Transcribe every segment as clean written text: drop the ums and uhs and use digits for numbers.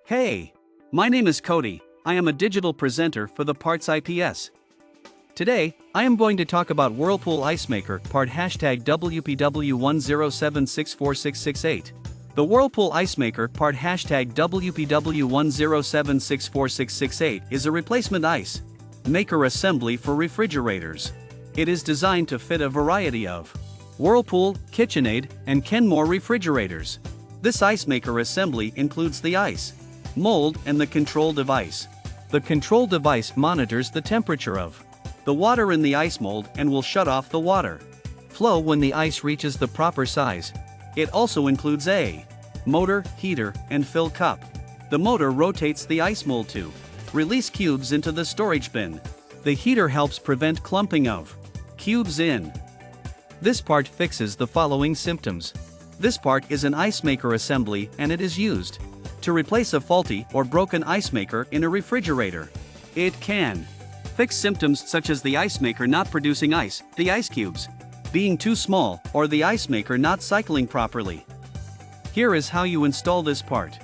Hey! My name is Cody. I am a digital presenter for the PartsIPS. Today, I am going to talk about Whirlpool ICEMAKER part #WPW10764668. The Whirlpool ICEMAKER part #WPW10764668 is a replacement ice maker assembly for refrigerators. It is designed to fit a variety of Whirlpool, KitchenAid, and Kenmore refrigerators. This ice maker assembly includes the ice mold and the control device. The control device monitors the temperature of the water in the ice mold and will shut off the water flow when the ice reaches the proper size. It also includes a motor, heater, and fill cup. The motor rotates the ice mold to release cubes into the storage bin. The heater helps prevent clumping of cubes in. This part fixes the following symptoms. This part is an ice maker assembly and it is used to replace a faulty or broken ice maker in a refrigerator. It can fix symptoms such as the ice maker not producing ice, the ice cubes being too small, or the ice maker not cycling properly. Here is how you install this part.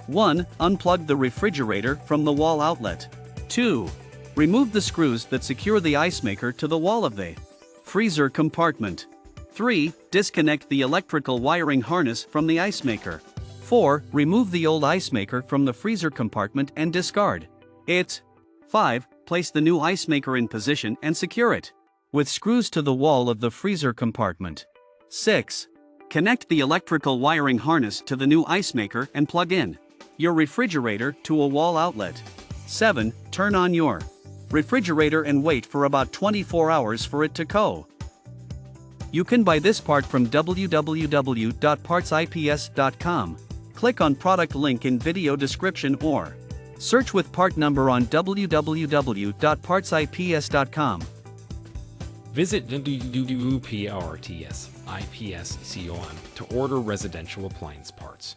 1. Unplug the refrigerator from the wall outlet. 2. Remove the screws that secure the ice maker to the wall of the freezer compartment. 3. Disconnect the electrical wiring harness from the ice maker. 4. Remove the old ice maker from the freezer compartment and discard it. 5. Place the new ice maker in position and secure it with screws to the wall of the freezer compartment. 6. Connect the electrical wiring harness to the new ice maker and plug in your refrigerator to a wall outlet. 7. Turn on your refrigerator and wait for about 24 hours for it to cool. You can buy this part from www.partsips.com. Click on product link in video description or search with part number on www.partsips.com. Visit www.partsips.com to order residential appliance parts.